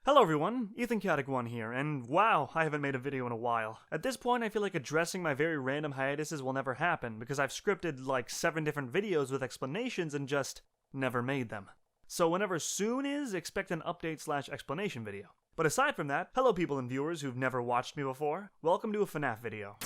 Hello everyone, ethanchaotic 1 here, and wow, I haven't made a video in a while. At this point, I feel like addressing my very random hiatuses will never happen, because I've scripted like 7 different videos with explanations and just never made them. So whenever soon is, expect an update/explanation video. But aside from that, hello people and viewers who've never watched me before, welcome to a FNAF video.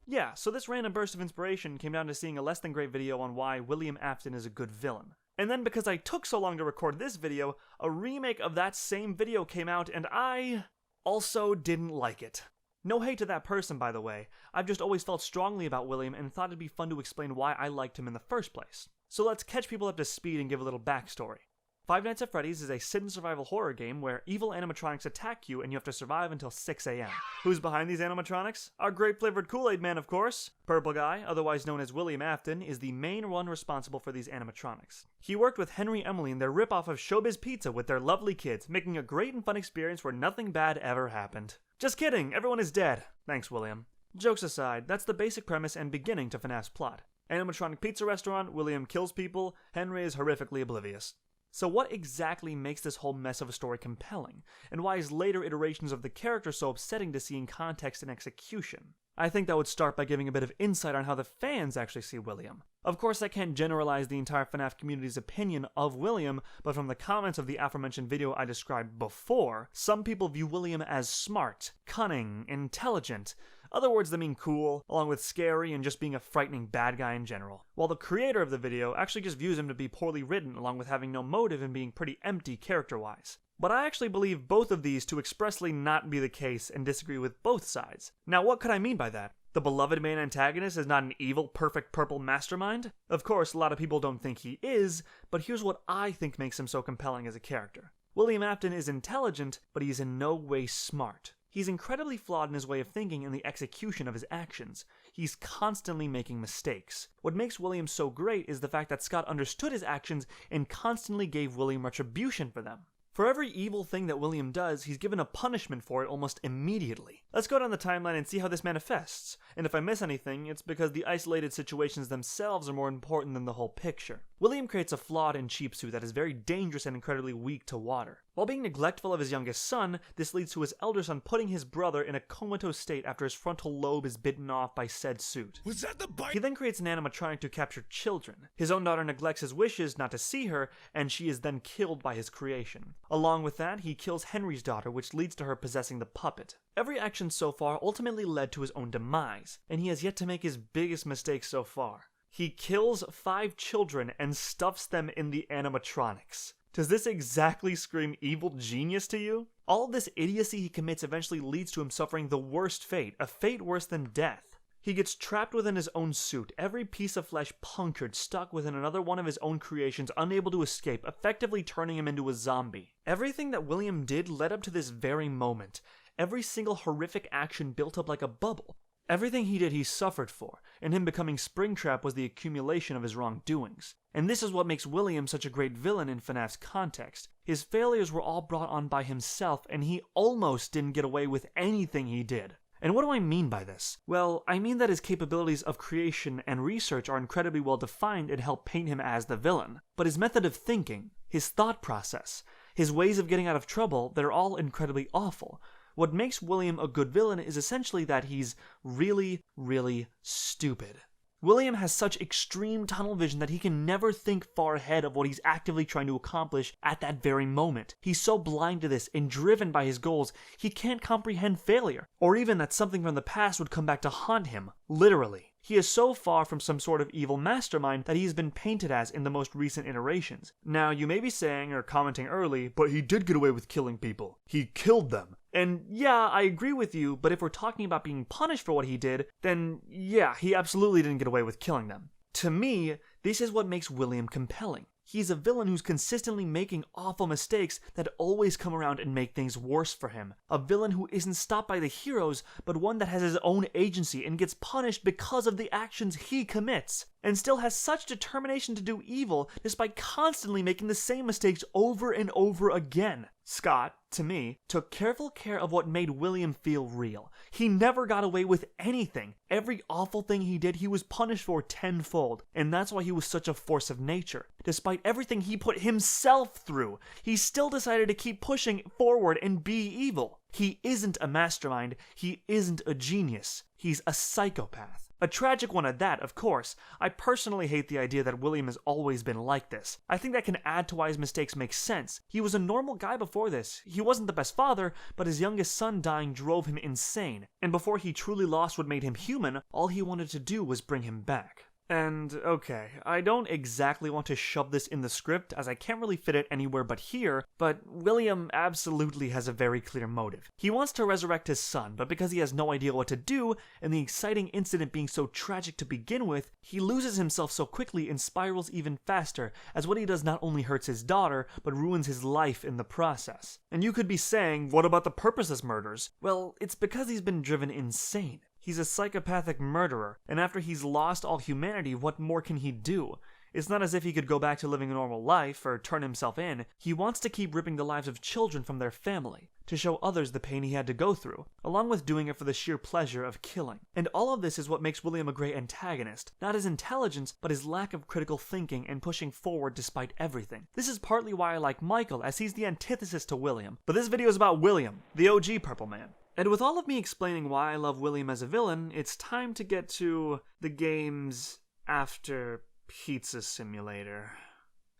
Yeah, so this random burst of inspiration came down to seeing a less than great video on why William Afton is a good villain. And then because I took so long to record this video, a remake of that same video came out and I also didn't like it. No hate to that person, by the way. I've just always felt strongly about William and thought it'd be fun to explain why I liked him in the first place. So let's catch people up to speed and give a little backstory. Five Nights at Freddy's is a sit-and survival horror game where evil animatronics attack you and you have to survive until 6 AM. Who's behind these animatronics? Our grape-flavored Kool-Aid man, of course. Purple Guy, otherwise known as William Afton, is the main one responsible for these animatronics. He worked with Henry Emily in their ripoff of Showbiz Pizza with their lovely kids, making a great and fun experience where nothing bad ever happened. Just kidding, everyone is dead. Thanks, William. Jokes aside, that's the basic premise and beginning to FNAF's plot. Animatronic pizza restaurant, William kills people, Henry is horrifically oblivious. So what exactly makes this whole mess of a story compelling, and why is later iterations of the character so upsetting to see in context and execution? I think that would start by giving a bit of insight on how the fans actually see William. Of course, I can't generalize the entire FNAF community's opinion of William, but from the comments of the aforementioned video I described before, some people view William as smart, cunning, intelligent, other words that mean cool, along with scary and just being a frightening bad guy in general. While the creator of the video actually just views him to be poorly written, along with having no motive and being pretty empty character-wise. But I actually believe both of these to expressly not be the case and disagree with both sides. Now what could I mean by that? The beloved main antagonist is not an evil, perfect purple mastermind? Of course, a lot of people don't think he is, but here's what I think makes him so compelling as a character. William Afton is intelligent, but he is in no way smart. He's incredibly flawed in his way of thinking and the execution of his actions. He's constantly making mistakes. What makes William so great is the fact that Scott understood his actions and constantly gave William retribution for them. For every evil thing that William does, he's given a punishment for it almost immediately. Let's go down the timeline and see how this manifests. And if I miss anything, it's because the isolated situations themselves are more important than the whole picture. William creates a flawed and cheap suit that is very dangerous and incredibly weak to water. While being neglectful of his youngest son, this leads to his elder son putting his brother in a comatose state after his frontal lobe is bitten off by said suit. Was that the bite? He then creates an animatronic to capture children. His own daughter neglects his wishes not to see her, and she is then killed by his creation. Along with that, he kills Henry's daughter, which leads to her possessing the puppet. Every action so far ultimately led to his own demise, and he has yet to make his biggest mistake so far. He kills 5 children and stuffs them in the animatronics. Does this exactly scream evil genius to you? All of this idiocy he commits eventually leads to him suffering the worst fate, a fate worse than death. He gets trapped within his own suit, every piece of flesh punctured, stuck within another one of his own creations, unable to escape, effectively turning him into a zombie. Everything that William did led up to this very moment. Every single horrific action built up like a bubble. Everything he did he suffered for, and him becoming Springtrap was the accumulation of his wrongdoings. And this is what makes William such a great villain in FNAF's context. His failures were all brought on by himself, and he almost didn't get away with anything he did. And what do I mean by this? Well, I mean that his capabilities of creation and research are incredibly well defined and help paint him as the villain. But his method of thinking, his thought process, his ways of getting out of trouble, they're all incredibly awful. What makes William a good villain is essentially that he's really, really stupid. William has such extreme tunnel vision that he can never think far ahead of what he's actively trying to accomplish at that very moment. He's so blind to this and driven by his goals, he can't comprehend failure, or even that something from the past would come back to haunt him, literally. He is so far from some sort of evil mastermind that he's been painted as in the most recent iterations. Now, you may be saying or commenting early, but he did get away with killing people. He killed them. And yeah, I agree with you, but if we're talking about being punished for what he did, then yeah, he absolutely didn't get away with killing them. To me, this is what makes William compelling. He's a villain who's consistently making awful mistakes that always come around and make things worse for him. A villain who isn't stopped by the heroes, but one that has his own agency and gets punished because of the actions he commits. and still has such determination to do evil despite constantly making the same mistakes over and over again. Scott, to me, took careful care of what made William feel real. He never got away with anything. Every awful thing he did, he was punished for tenfold, and that's why he was such a force of nature. Despite everything he put himself through, he still decided to keep pushing forward and be evil. He isn't a mastermind, he isn't a genius, he's a psychopath. A tragic one at that, of course. I personally hate the idea that William has always been like this. I think that can add to why his mistakes make sense. He was a normal guy before this. He wasn't the best father, but his youngest son dying drove him insane. And before he truly lost what made him human, all he wanted to do was bring him back. And, okay, I don't exactly want to shove this in the script, as I can't really fit it anywhere but here, but William absolutely has a very clear motive. He wants to resurrect his son, but because he has no idea what to do, and the exciting incident being so tragic to begin with, he loses himself so quickly and spirals even faster, as what he does not only hurts his daughter, but ruins his life in the process. And you could be saying, what about the purposeless murders? Well, it's because he's been driven insane. He's a psychopathic murderer, and after he's lost all humanity, what more can he do? It's not as if he could go back to living a normal life or turn himself in. He wants to keep ripping the lives of children from their family, to show others the pain he had to go through, along with doing it for the sheer pleasure of killing. And all of this is what makes William a great antagonist, not his intelligence, but his lack of critical thinking and pushing forward despite everything. This is partly why I like Michael, as he's the antithesis to William. But this video is about William, the OG Purple Man. And with all of me explaining why I love William as a villain, it's time to get to the game's after Pizza Simulator.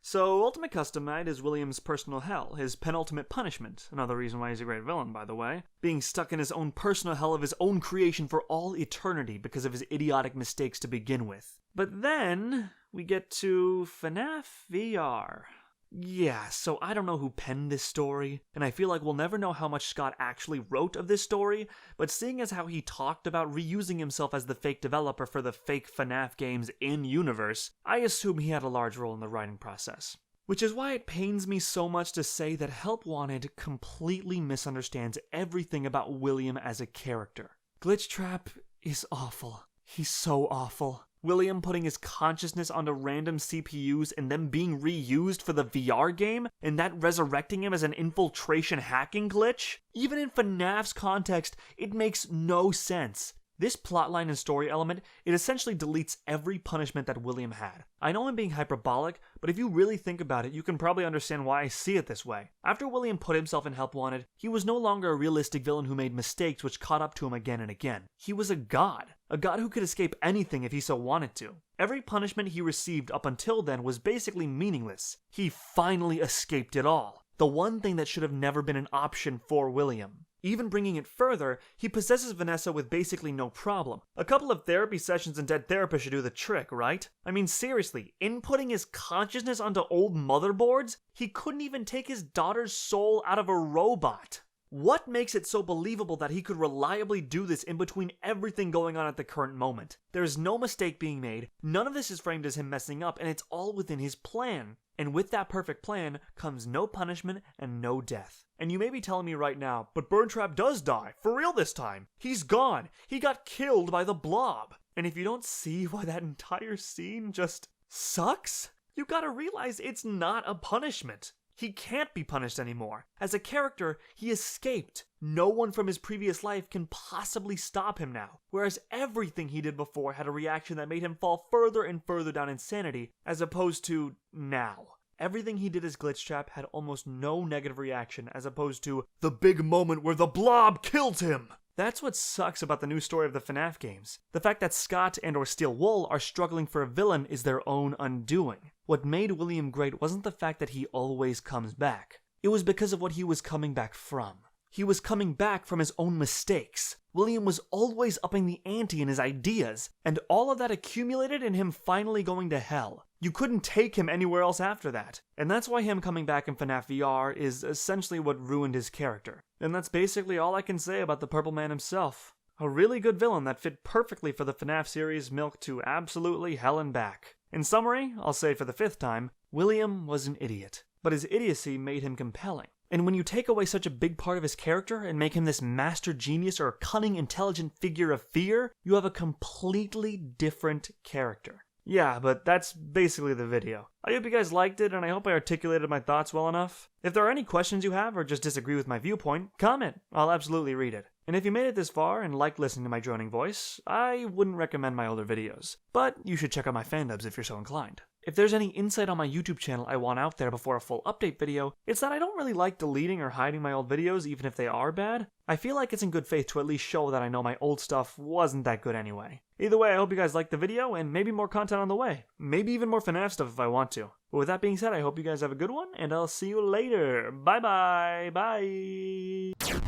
So, Ultimate Custom Night is William's personal hell, his penultimate punishment. Another reason why he's a great villain, by the way. Being stuck in his own personal hell of his own creation for all eternity because of his idiotic mistakes to begin with. But then, we get to fnaf VR. Yeah, so I don't know who penned this story, and I feel like we'll never know how much Scott actually wrote of this story, but seeing as how he talked about reusing himself as the fake developer for the fake FNAF games in-universe, I assume he had a large role in the writing process. Which is why it pains me so much to say that Help Wanted completely misunderstands everything about William as a character. Glitchtrap is awful. He's so awful. William putting his consciousness onto random CPUs and them being reused for the VR game, and that resurrecting him as an infiltration hacking glitch? Even in FNAF's context, it makes no sense. This plotline and story element, it essentially deletes every punishment that William had. I know I'm being hyperbolic, but if you really think about it, you can probably understand why I see it this way. After William put himself in Help Wanted, he was no longer a realistic villain who made mistakes which caught up to him again and again. He was a god who could escape anything if he so wanted to. Every punishment he received up until then was basically meaningless. He finally escaped it all. The one thing that should have never been an option for William. Even bringing it further, he possesses Vanessa with basically no problem. A couple of therapy sessions and dead therapists should do the trick, right? I mean, seriously, inputting his consciousness onto old motherboards? He couldn't even take his daughter's soul out of a robot. What makes it so believable that he could reliably do this in between everything going on at the current moment? There is no mistake being made, none of this is framed as him messing up, and it's all within his plan. And with that perfect plan comes no punishment and no death. And you may be telling me right now, but Burntrap does die, for real this time. He's gone. He got killed by the blob. And if you don't see why that entire scene just sucks, you gotta realize it's not a punishment. He can't be punished anymore. As a character, he escaped. No one from his previous life can possibly stop him now. Whereas everything he did before had a reaction that made him fall further and further down insanity, as opposed to now. Everything he did as Glitchtrap had almost no negative reaction, as opposed to the big moment where the blob killed him. That's what sucks about the new story of the FNAF games. The fact that Scott and or Steel Wool are struggling for a villain is their own undoing. What made William great wasn't the fact that he always comes back. It was because of what he was coming back from. He was coming back from his own mistakes. William was always upping the ante in his ideas, and all of that accumulated in him finally going to hell. You couldn't take him anywhere else after that. And that's why him coming back in FNAF VR is essentially what ruined his character. And that's basically all I can say about the Purple Man himself. A really good villain that fit perfectly for the FNAF series milk to absolutely hell and back. In summary, I'll say for the 5th time, William was an idiot. But his idiocy made him compelling. And when you take away such a big part of his character and make him this master genius or cunning, intelligent figure of fear, you have a completely different character. Yeah, but that's basically the video. I hope you guys liked it, and I hope I articulated my thoughts well enough. If there are any questions you have or just disagree with my viewpoint, comment. I'll absolutely read it. And if you made it this far and like listening to my droning voice, I wouldn't recommend my older videos. But you should check out my fandubs if you're so inclined. If there's any insight on my YouTube channel I want out there before a full update video, it's that I don't really like deleting or hiding my old videos even if they are bad. I feel like it's in good faith to at least show that I know my old stuff wasn't that good anyway. Either way, I hope you guys liked the video, and maybe more content on the way. Maybe even more FNAF stuff if I want to. But with that being said, I hope you guys have a good one, and I'll see you later. Bye bye. Bye.